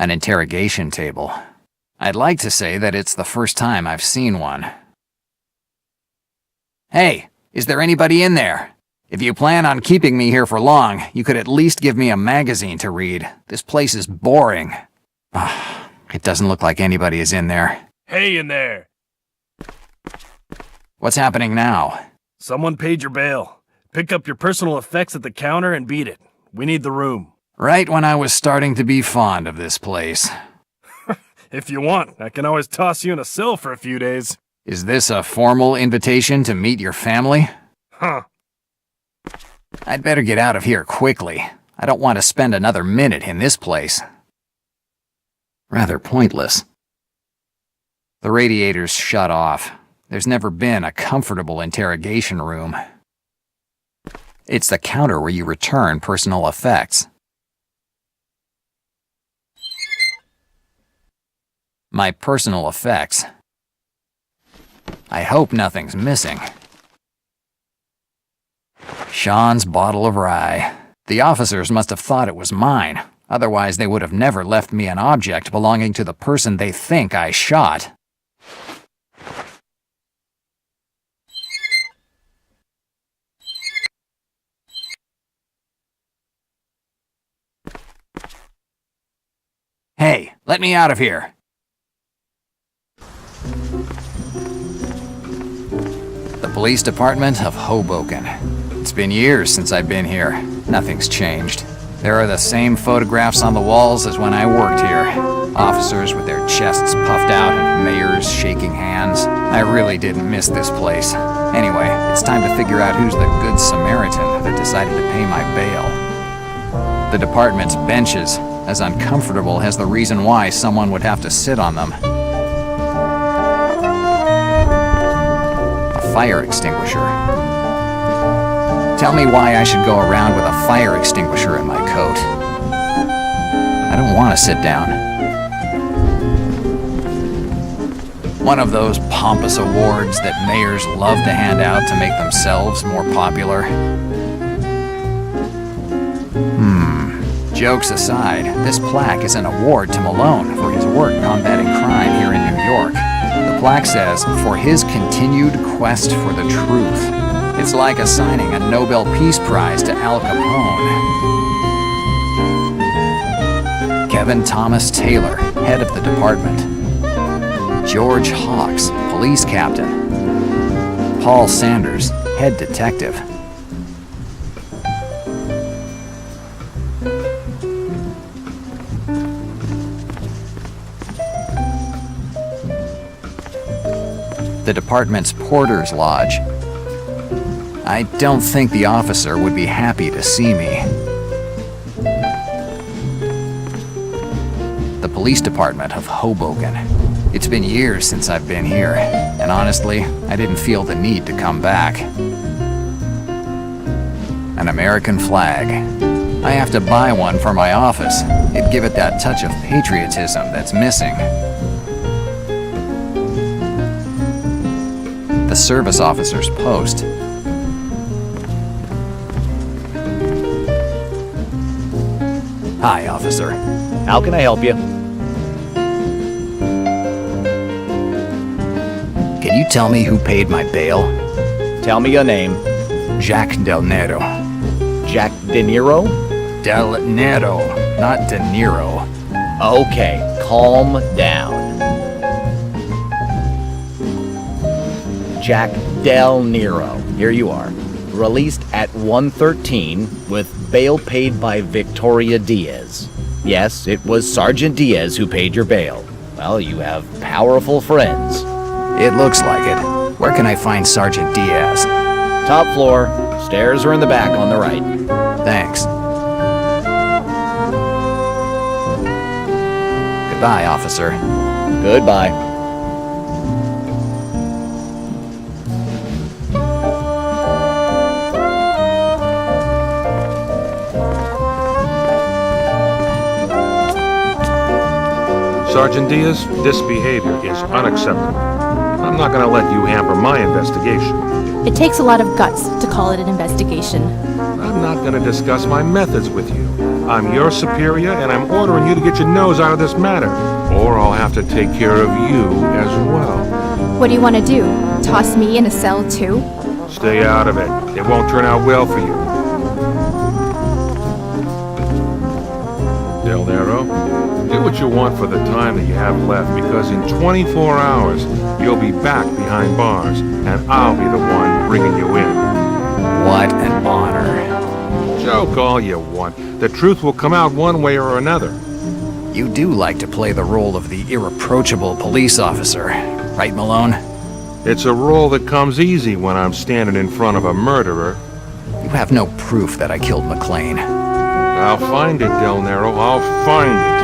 An interrogation table. I'd like to say that it's the first time I've seen one. Hey, is there anybody in there? If you plan on keeping me here for long, you could at least give me a magazine to read. This place is boring. It doesn't look like anybody is in there. Hey in there! What's happening now? Someone paid your bail. Pick up your personal effects at the counter and beat it. We need the room. Right when I was starting to be fond of this place. If you want, I can always toss you in a cell for a few days. Is this a formal invitation to meet your family? Huh. I'd better get out of here quickly. I don't want to spend another minute in this place. Rather pointless. The radiator's shut off. There's never been a comfortable interrogation room. It's the counter where you return personal effects. My personal effects. I hope nothing's missing. Sean's bottle of rye. The officers must have thought it was mine. Otherwise, they would have never left me an object belonging to the person they think I shot. Hey, let me out of here. The police department of Hoboken. It's been years since I've been here. Nothing's changed. There are the same photographs on the walls as when I worked here. Officers with their chests puffed out and mayors shaking hands. I really didn't miss this place. Anyway, it's time to figure out who's the good Samaritan that decided to pay my bail. The department's benches, as uncomfortable as the reason why someone would have to sit on them. A fire extinguisher. Tell me why I should go around with a fire extinguisher in my coat. I don't want to sit down. One of those pompous awards that mayors love to hand out to make themselves more popular. Jokes aside, this plaque is an award to Malone for his work combating crime here in New York. The plaque says, "For his continued quest for the truth." It's like assigning a Nobel Peace Prize to Al Capone. Kevin Thomas Taylor, head of the department. George Hawks, police captain. Paul Sanders, head detective. The department's porter's lodge. I don't think the officer would be happy to see me. The police department of Hoboken. It's been years since I've been here, and honestly, I didn't feel the need to come back. An American flag. I have to buy one for my office. It'd give it that touch of patriotism that's missing. The service officer's post. Hi, officer. How can I help you? Can you tell me who paid my bail? Tell me your name. Jack Del Nero. Jack De Niro? Del Nero, not De Niro. Okay, calm down. Jack Del Nero. Here you are. Released at 1:13 with bail paid by Victoria Diaz. Yes, it was Sergeant Diaz who paid your bail. Well, you have powerful friends. It looks like it. Where can I find Sergeant Diaz? Top floor. Stairs are in the back on the right. Thanks. Goodbye, officer. Goodbye. Sergeant Diaz, this behavior is unacceptable. I'm not going to let you hamper my investigation. It takes a lot of guts to call it an investigation. I'm not going to discuss my methods with you. I'm your superior, and I'm ordering you to get your nose out of this matter. Or I'll have to take care of you as well. What do you want to do? Toss me in a cell too? Stay out of it. It won't turn out well for you. Del Nero, do what you want for the time that you have left, because in 24 hours, you'll be back behind bars, and I'll be the one bringing you in. What an honor. Joke all you want. The truth will come out one way or another. You do like to play the role of the irreproachable police officer, right, Malone? It's a role that comes easy when I'm standing in front of a murderer. You have no proof that I killed McLean. I'll find it, Del Nero. I'll find it.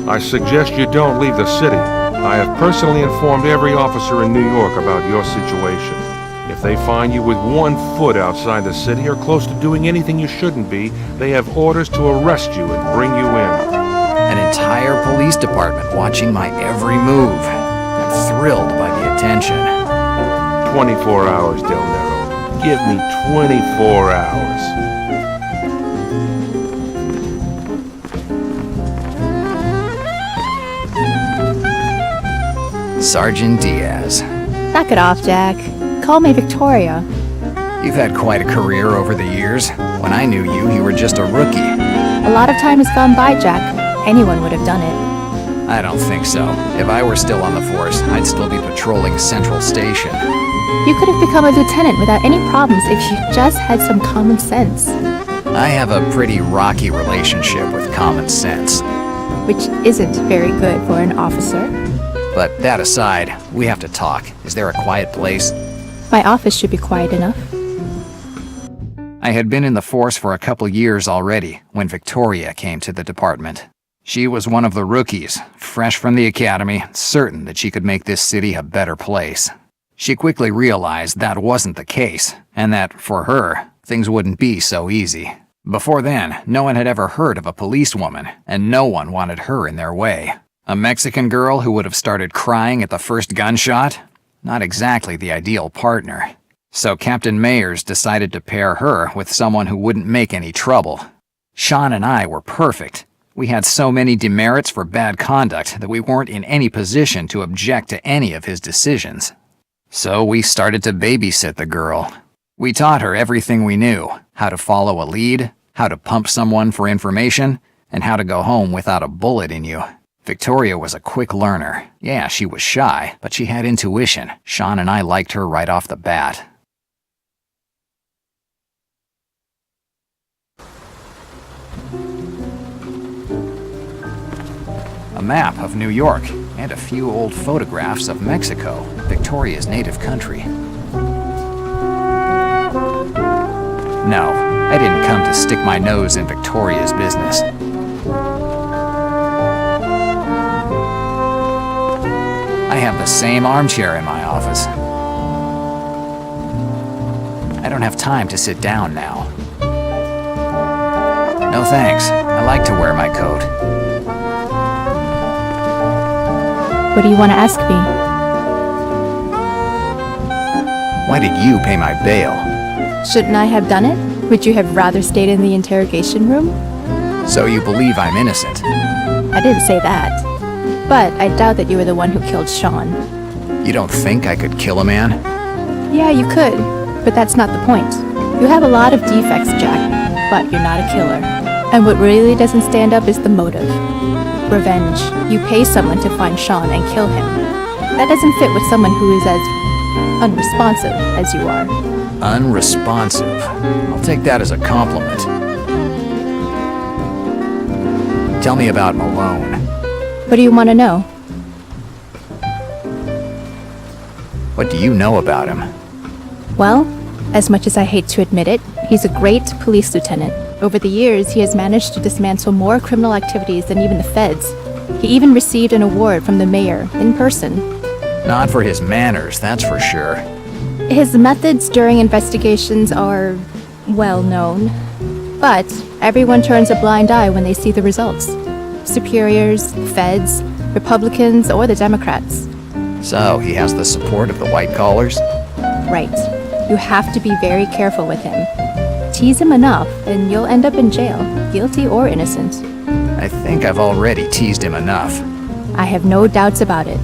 I suggest you don't leave the city. I have personally informed every officer in New York about your situation. If they find you with 1 foot outside the city or close to doing anything you shouldn't be, they have orders to arrest you and bring you in. An entire police department watching my every move. I'm thrilled by the attention. 24 hours, Del Nero. Give me 24 hours. Sergeant Diaz. Knock it off, Jack. Call me Victoria. You've had quite a career over the years. When I knew you, you were just a rookie. A lot of time has gone by, Jack. Anyone would have done it. I don't think so. If I were still on the force, I'd still be patrolling Central Station. You could have become a lieutenant without any problems if you just had some common sense. I have a pretty rocky relationship with common sense. Which isn't very good for an officer. But that aside, we have to talk. Is there a quiet place? My office should be quiet enough. I had been in the force for a couple years already when Victoria came to the department. She was one of the rookies, fresh from the academy, certain that she could make this city a better place. She quickly realized that wasn't the case, and that, for her, things wouldn't be so easy. Before then, no one had ever heard of a policewoman, and no one wanted her in their way. A Mexican girl who would have started crying at the first gunshot? Not exactly the ideal partner. So Captain Mayers decided to pair her with someone who wouldn't make any trouble. Sean and I were perfect. We had so many demerits for bad conduct that we weren't in any position to object to any of his decisions. So we started to babysit the girl. We taught her everything we knew, how to follow a lead, how to pump someone for information, and how to go home without a bullet in you. Victoria was a quick learner. Yeah, she was shy, but she had intuition. Sean and I liked her right off the bat. A map of New York, and a few old photographs of Mexico, Victoria's native country. No, I didn't come to stick my nose in Victoria's business. I have the same armchair in my office. I don't have time to sit down now. No thanks, I like to wear my coat. What do you want to ask me? Why did you pay my bail? Shouldn't I have done it? Would you have rather stayed in the interrogation room? So you believe I'm innocent? I didn't say that. But I doubt that you were the one who killed Sean. You don't think I could kill a man? Yeah, you could, but that's not the point. You have a lot of defects, Jack, but you're not a killer. And what really doesn't stand up is the motive. Revenge. You pay someone to find Sean and kill him. That doesn't fit with someone who is as unresponsive as you are. Unresponsive? I'll take that as a compliment. Tell me about Malone. What do you want to know? What do you know about him? Well, as much as I hate to admit it, he's a great police lieutenant. Over the years, he has managed to dismantle more criminal activities than even the feds. He even received an award from the mayor, in person. Not for his manners, that's for sure. His methods during investigations are well known. But everyone turns a blind eye when they see the results. Superiors, feds, Republicans, or the Democrats. So, he has the support of the white collars? Right. You have to be very careful with him. Tease him enough, and you'll end up in jail, guilty or innocent. I think I've already teased him enough. I have no doubts about it.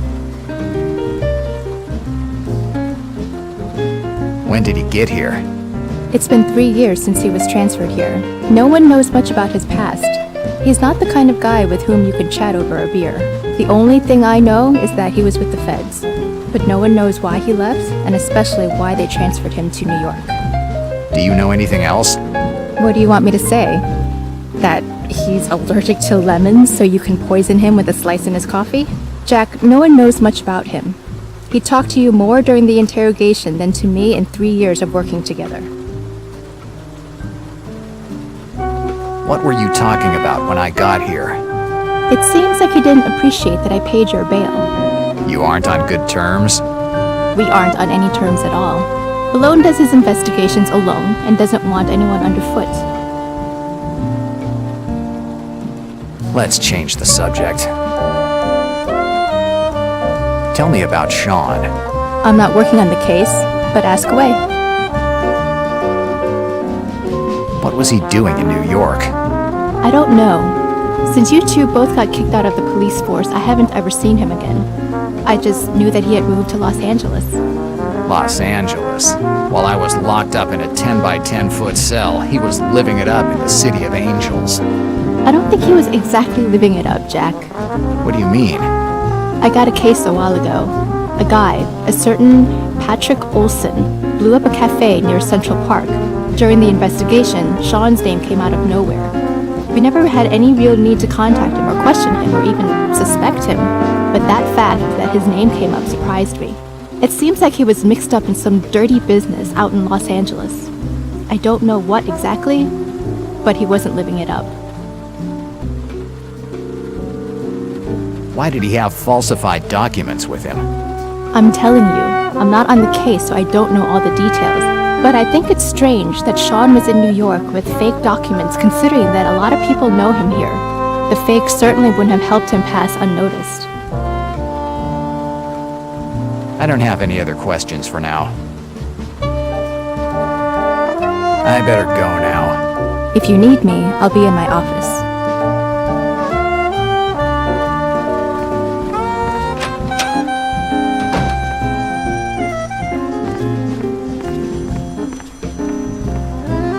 When did he get here? It's been 3 years since he was transferred here. No one knows much about his past. He's not the kind of guy with whom you can chat over a beer. The only thing I know is that he was with the feds. But no one knows why he left, and especially why they transferred him to New York. Do you know anything else? What do you want me to say? That he's allergic to lemons, so you can poison him with a slice in his coffee? Jack, no one knows much about him. He talked to you more during the interrogation than to me in 3 years of working together. What were you talking about when I got here? It seems like he didn't appreciate that I paid your bail. You aren't on good terms? We aren't on any terms at all. Malone does his investigations alone and doesn't want anyone underfoot. Let's change the subject. Tell me about Sean. I'm not working on the case, but ask away. What was he doing in New York? I don't know. Since you two both got kicked out of the police force, I haven't ever seen him again. I just knew that he had moved to Los Angeles. Los Angeles. While I was locked up in a 10 by 10 foot cell, he was living it up in the City of Angels. I don't think he was exactly living it up, Jack. What do you mean? I got a case a while ago. A guy, a certain Patrick Olson, blew up a cafe near Central Park. During the investigation, Sean's name came out of nowhere. We never had any real need to contact him or question him or even suspect him, but that fact that his name came up surprised me. It seems like he was mixed up in some dirty business out in Los Angeles. I don't know what exactly, but he wasn't living it up. Why did he have falsified documents with him? I'm telling you, I'm not on the case, so I don't know all the details. But I think it's strange that Sean was in New York with fake documents, considering that a lot of people know him here. The fakes certainly wouldn't have helped him pass unnoticed. I don't have any other questions for now. I better go now. If you need me, I'll be in my office.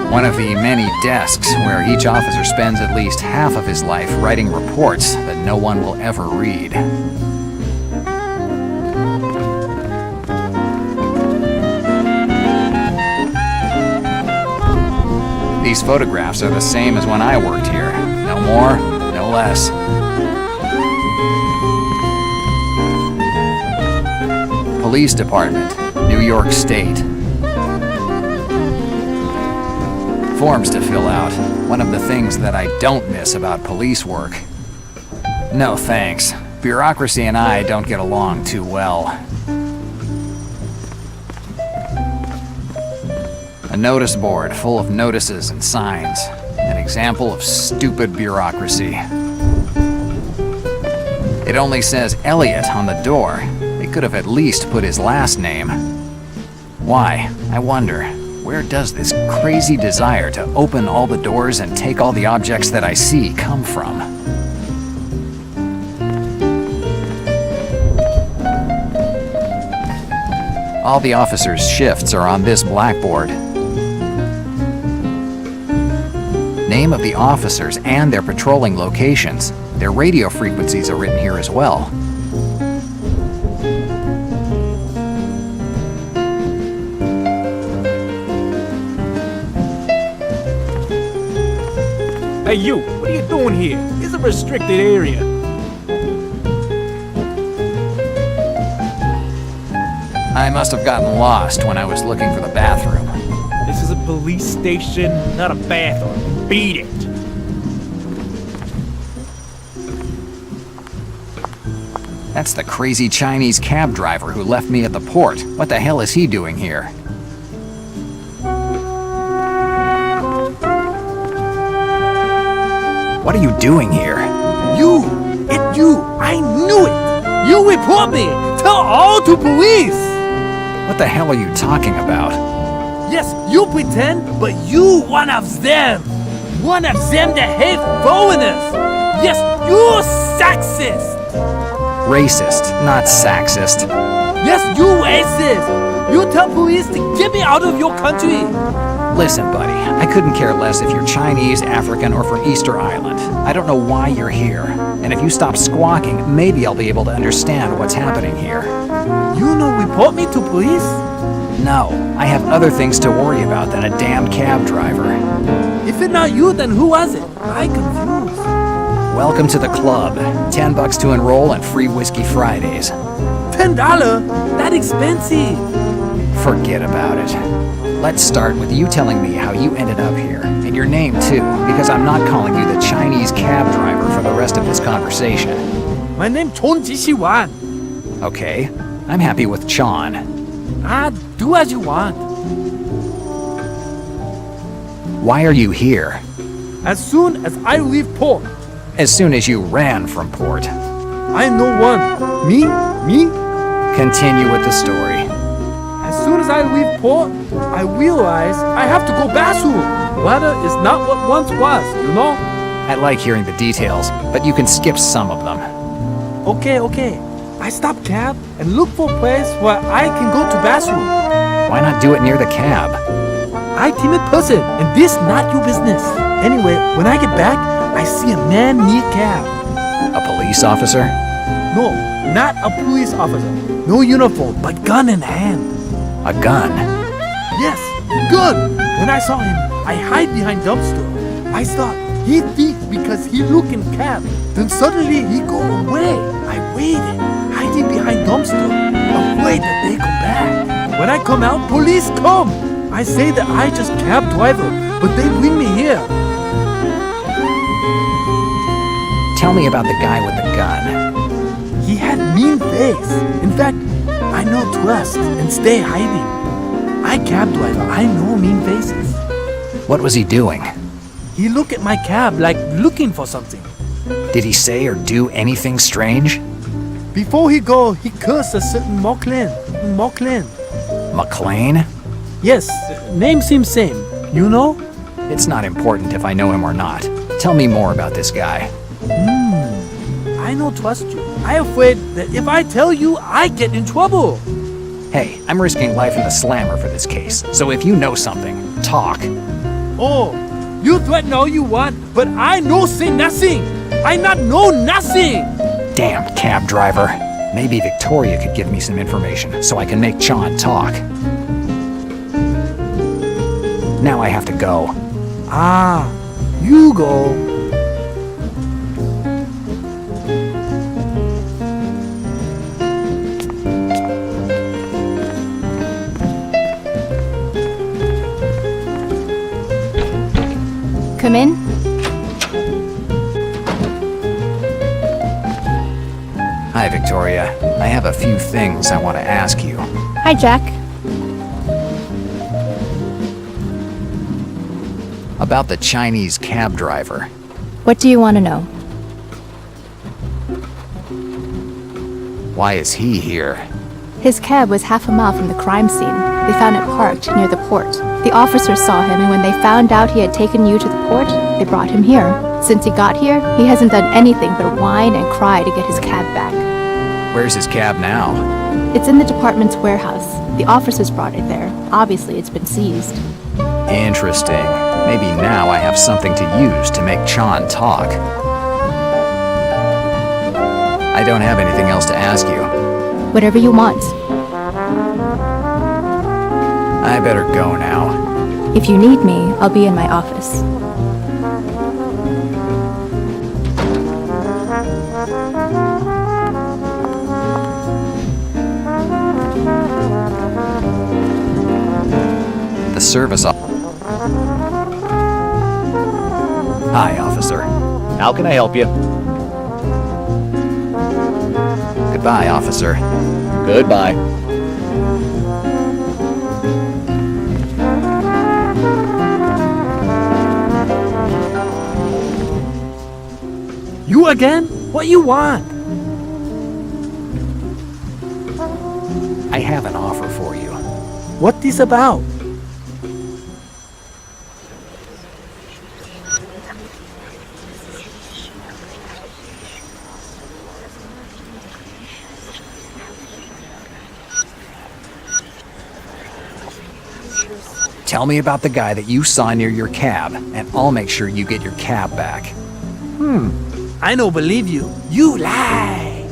One of the many desks where each officer spends at least half of his life writing reports that no one will ever read. These photographs are the same as when I worked here. No more, no less. Police Department, New York State. Forms to fill out. One of the things that I don't miss about police work. No thanks. Bureaucracy and I don't get along too well. A notice board full of notices and signs. An example of stupid bureaucracy. It only says Elliot on the door. They could have at least put his last name. Why? I wonder. Where does this crazy desire to open all the doors and take all the objects that I see come from? All the officers' shifts are on this blackboard. Name of the officers and their patrolling locations. Their radio frequencies are written here as well. Hey you, what are you doing here? This is a restricted area. I must have gotten lost when I was looking for the bathroom. This is a police station, not a bathroom. Beat it. That's the crazy Chinese cab driver who left me at the port. What the hell is he doing here? What are you doing here? You! I knew it! You report me! Tell all to police! What the hell are you talking about? Yes, you pretend, but you one of them. One of them that hate foreigners. Yes, you sexist. Racist, not sexist. Yes, you racist. You tell police to get me out of your country. Listen, buddy, I couldn't care less if you're Chinese, African, or from Easter Island. I don't know why you're here. And if you stop squawking, maybe I'll be able to understand what's happening here. You no report me to police? No, I have other things to worry about than a damn cab driver. If it's not you, then who was it? I confused. Welcome to the club. $10 to enroll and free Whiskey Fridays. $10? That expensive. Forget about it. Let's start with you telling me how you ended up here, and your name too, because I'm not calling you the Chinese cab driver for the rest of this conversation. My name Chon Jishiwan. Okay, I'm happy with Chon. Do as you want. Why are you here? As soon as I leave port, As soon as you ran from port. I know one. Me? Continue with the story. As soon as I leave port, I realize I have to go bathroom. Water is not what once was, you know? I like hearing the details, but you can skip some of them. Okay. I stop cab and look for a place where I can go to bathroom. Why not do it near the cab? I timid person, and this not your business. Anyway, when I get back, I see a man near cab. A police officer? No, not a police officer. No uniform, but gun in hand. A gun? Yes, gun. When I saw him, I hide behind dumpster. I thought he thief because he look in cab. Then suddenly he go away. I waited, hiding behind dumpster, afraid that they come back. When I come out, police come. I say that I just cab driver, but they bring me here. Tell me about the guy with the gun. He had mean face. In fact, I no trust and stay hiding. I cab driver, I know mean faces. What was he doing? He look at my cab like looking for something. Did he say or do anything strange? Before he go, he cursed a certain McLean. McLean? Yes, name seems same. You know? It's not important if I know him or not. Tell me more about this guy. I no trust you. I afraid that if I tell you, I get in trouble. Hey, I'm risking life in the slammer for this case, so if you know something, talk. Oh, you threaten all you want, but I no say nothing. I not know nothing. Damn cab driver. Maybe Victoria could give me some information so I can make Chon talk. Now I have to go. You go. Come in. Hi, Victoria. I have a few things I want to ask you. Hi, Jack. About the Chinese cab driver. What do you want to know? Why is he here? His cab was half a mile from the crime scene. They found it parked near the port. The officers saw him, and when they found out he had taken you to the port, they brought him here. Since he got here, he hasn't done anything but whine and cry to get his cab back. Where's his cab now? It's in the department's warehouse. The officers brought it there. Obviously, it's been seized. Interesting. Maybe now I have something to use to make Chon talk. I don't have anything else to ask you. Whatever you want. I better go now. If you need me, I'll be in my office. The service Hi, officer. How can I help you? Goodbye, officer. Goodbye. You again? What you want? I have an offer for you. What this about? Tell me about the guy that you saw near your cab, and I'll make sure you get your cab back. I don't believe you. You lie.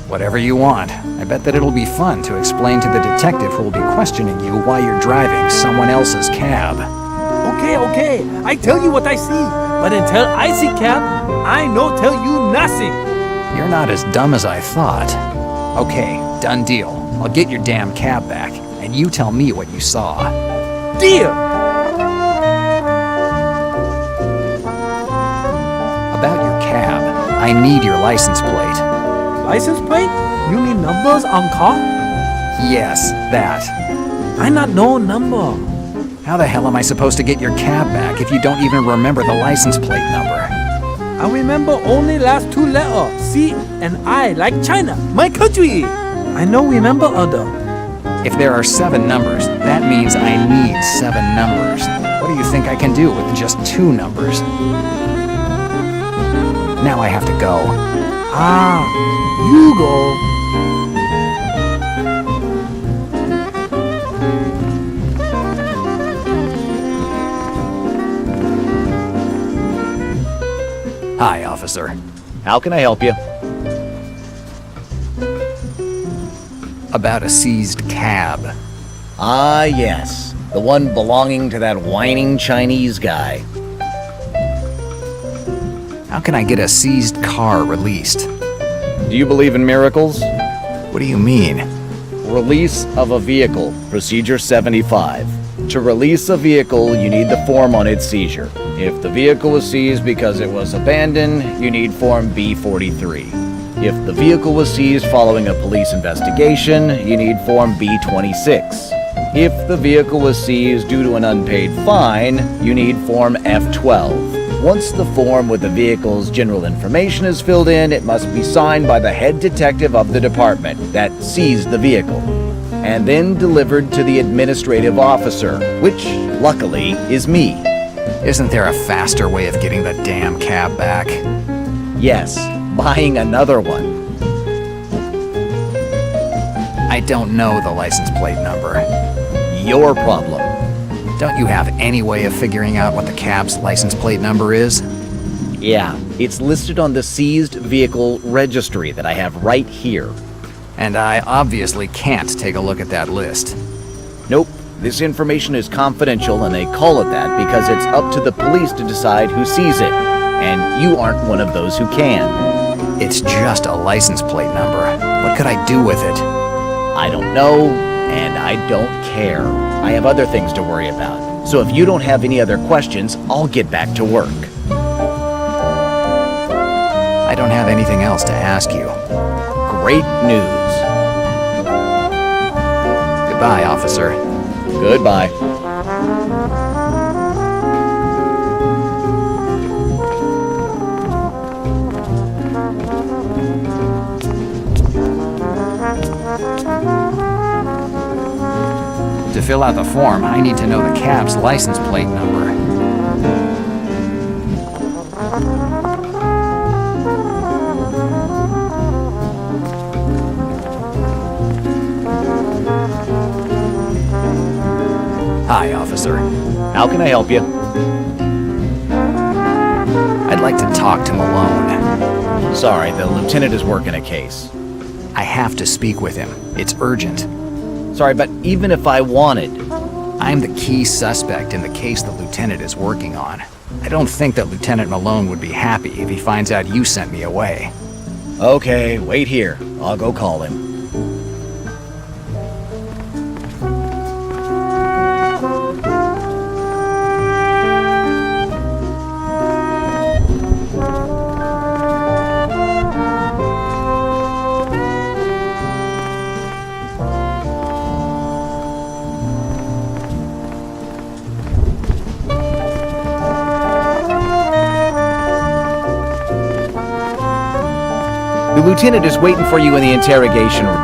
Whatever you want. I bet that it'll be fun to explain to the detective who will be questioning you why you're driving someone else's cab. Okay. I tell you what I see. But until I see cab, I no tell you nothing. You're not as dumb as I thought. Okay, done deal. I'll get your damn cab back, and you tell me what you saw. Deal. About your cab, I need your license plate. License plate? You mean numbers on car? Yes, that. I not know number. How the hell am I supposed to get your cab back if you don't even remember the license plate number? I remember only last two letters, C and I, like China, my country. I no remember other. If there are 7 numbers, that means I need 7 numbers. What do you think I can do with just 2 numbers? Now I have to go. Ah, you go. Hi, officer. How can I help you? About a seized cab. Ah, yes. The one belonging to that whining Chinese guy. How can I get a seized car released? Do you believe in miracles? What do you mean? Release of a vehicle, Procedure 75. To release a vehicle, you need the form on its seizure. If the vehicle was seized because it was abandoned, you need Form B43. If the vehicle was seized following a police investigation, you need Form B26. If the vehicle was seized due to an unpaid fine, you need Form F12. Once the form with the vehicle's general information is filled in, it must be signed by the head detective of the department that seized the vehicle, and then delivered to the administrative officer, which, luckily, is me. Isn't there a faster way of getting the damn cab back? Yes, buying another one. I don't know the license plate number. Your problem. Don't you have any way of figuring out what the cab's license plate number is? Yeah, it's listed on the seized vehicle registry that I have right here. And I obviously can't take a look at that list. Nope, this information is confidential and they call it that because it's up to the police to decide who sees it. And you aren't one of those who can. It's just a license plate number. What could I do with it? I don't know, and I don't care. I have other things to worry about. So if you don't have any other questions, I'll get back to work. I don't have anything else to ask you. Great news. Goodbye, officer. Goodbye. To fill out the form, I need to know the cab's license plate number. Hi, officer. How can I help you? I'd like to talk to Malone. Sorry, the lieutenant is working a case. I have to speak with him. It's urgent. Sorry, but even if I wanted... I'm the key suspect in the case the lieutenant is working on. I don't think that Lieutenant Malone would be happy if he finds out you sent me away. Okay, wait here. I'll go call him. The lieutenant is waiting for you in the interrogation room.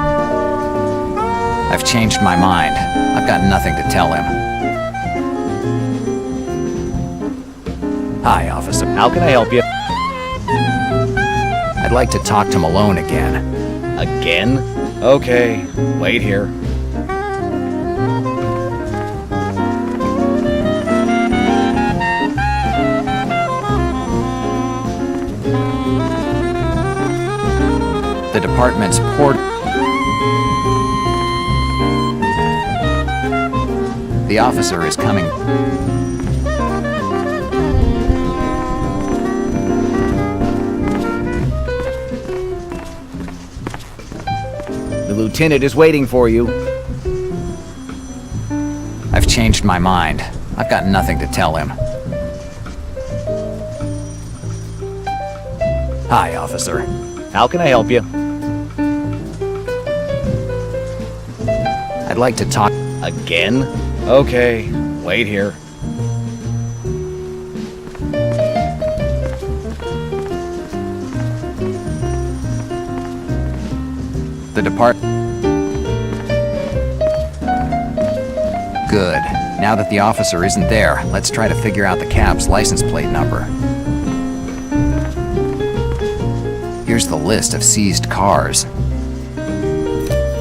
I've changed my mind. I've got nothing to tell him. Hi, officer. How can I help you? I'd like to talk to Malone again. Again? Okay, wait here. department's port... The officer is coming. The lieutenant is waiting for you. I've changed my mind. I've got nothing to tell him. Hi, officer. How can I help you? I'd like to talk... Again? Okay, wait here. The depart... Good. Now that the officer isn't there, let's try to figure out the cab's license plate number. Here's the list of seized cars.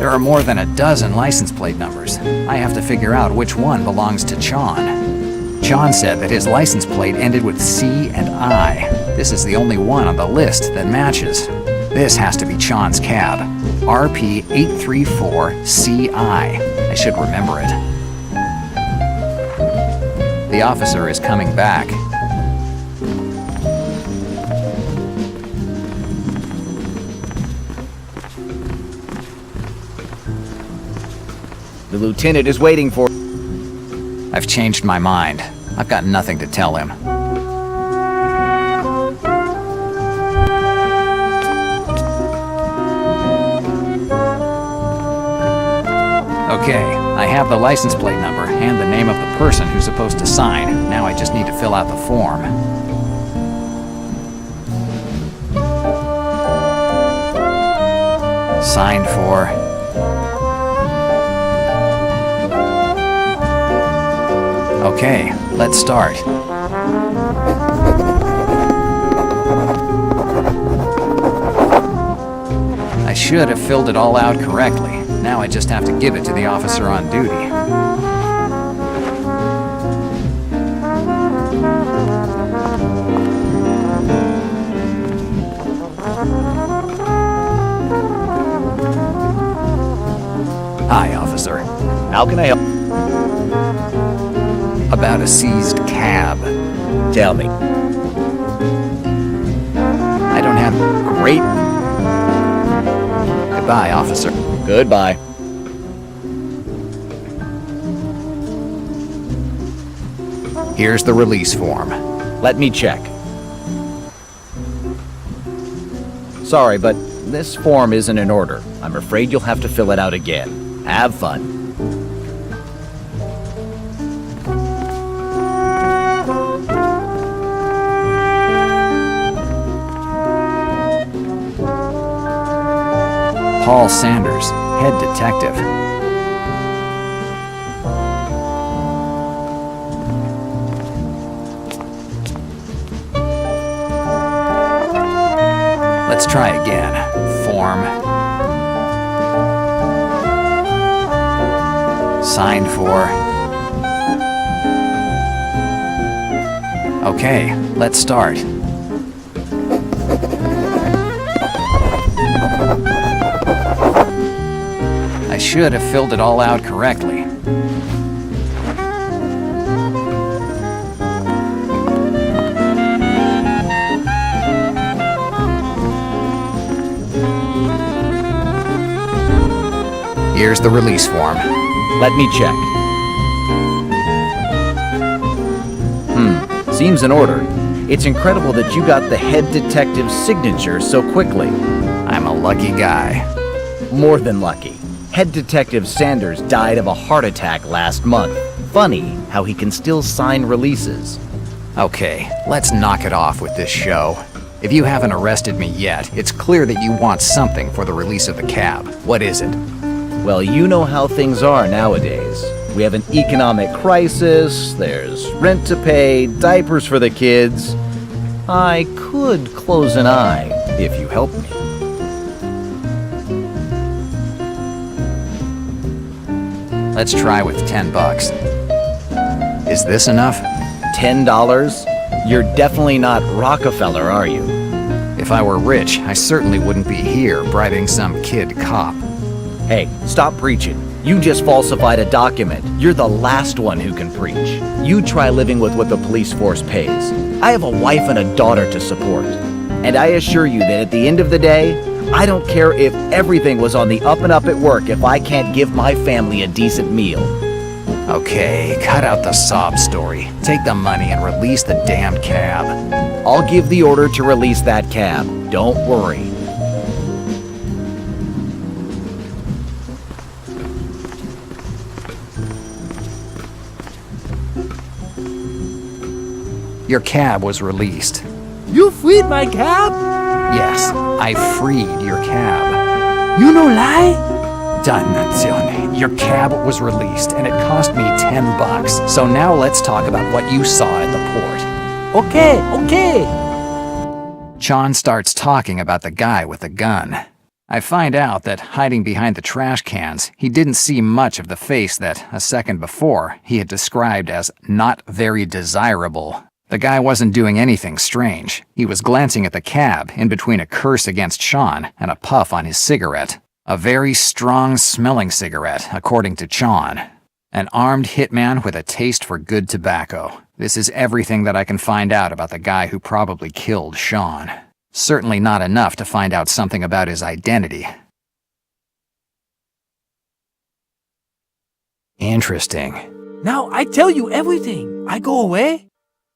There are more than a dozen license plate numbers. I have to figure out which one belongs to Chon. Chon said that his license plate ended with C and I. This is the only one on the list that matches. This has to be Chon's cab. RP834CI. I should remember it. The officer is coming back. The lieutenant is waiting for... I've changed my mind. I've got nothing to tell him. Okay, I have the license plate number and the name of the person who's supposed to sign. Now I just need to fill out the form. Signed for... Okay, let's start. I should have filled it all out correctly. Now I just have to give it to the officer on duty. Hi, officer. How can I help? About a seized cab. Tell me. I don't have... Great. Goodbye, officer. Goodbye. Here's the release form. Let me check. Sorry, but this form isn't in order. I'm afraid you'll have to fill it out again. Have fun. Paul Sanders, head detective. Let's try again. Form. Signed for. Okay, let's start. I should have filled it all out correctly. Here's the release form. Let me check. Seems in order. It's incredible that you got the head detective's signature so quickly. I'm a lucky guy. More than lucky. Head Detective Sanders died of a heart attack last month. Funny how he can still sign releases. Okay, let's knock it off with this show. If you haven't arrested me yet, it's clear that you want something for the release of the cab. What is it? Well, you know how things are nowadays. We have an economic crisis, there's rent to pay, diapers for the kids. I could close an eye if you help me. Let's try with $10. Is this enough? $10? You're definitely not Rockefeller, are you? If If I were rich, I certainly wouldn't be here bribing some kid cop. Hey, stop preaching. You just falsified a document. You're the last one who can preach. You try living with what the police force pays. I have a wife and a daughter to support. And I assure you that at the end of the day, I don't care if everything was on the up and up at work if I can't give my family a decent meal. Okay, cut out the sob story. Take the money and release the damned cab. I'll give the order to release that cab. Don't worry. Your cab was released. You freed my cab? Yes, I freed your cab. You no lie? Dannazione. Your cab was released, and it cost me $10. So now let's talk about what you saw at the port. Okay. Sean starts talking about the guy with the gun. I find out that hiding behind the trash cans, he didn't see much of the face that, a second before, he had described as not very desirable. The guy wasn't doing anything strange. He was glancing at the cab in between a curse against Sean and a puff on his cigarette. A very strong-smelling cigarette, according to Sean. An armed hitman with a taste for good tobacco. This is everything that I can find out about the guy who probably killed Sean. Certainly not enough to find out something about his identity. Interesting. Now I tell you everything. I go away?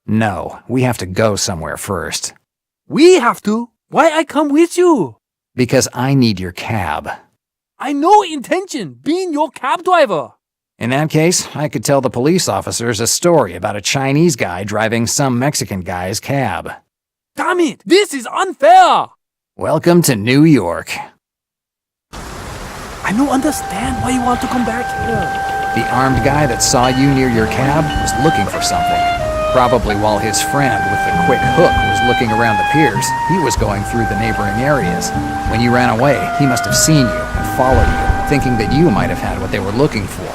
No, we have to go somewhere first. We have to. Why I come with you? Because I need your cab. I no intention being your cab driver. In that case, I could tell the police officers a story about a Chinese guy driving some Mexican guy's cab. Damn it, this is unfair. Welcome to New York. I don't understand why you want to come back here. The armed guy that saw you near your cab was looking for something. Probably while his friend with the quick hook was looking around the piers, he was going through the neighboring areas. When you ran away, he must have seen you and followed you, thinking that you might have had what they were looking for.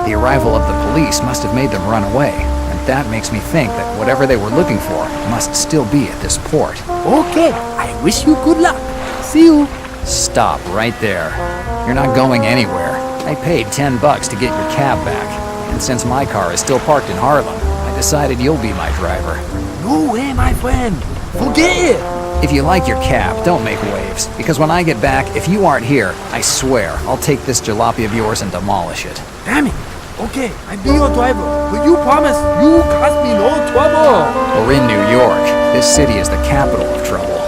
The arrival of the police must have made them run away, and that makes me think that whatever they were looking for must still be at this port. Okay, I wish you good luck. See you. Stop right there. You're not going anywhere. I paid $10 to get your cab back, and since my car is still parked in Harlem, I decided you'll be my driver. No way, my friend. Forget it. If you like your cab, don't make waves, because when I get back, if you aren't here, I swear I'll take this jalopy of yours and demolish it. Damn it. Okay, I'll be your driver, but you promise you cause me no trouble. We're in New York. This city is the capital of trouble.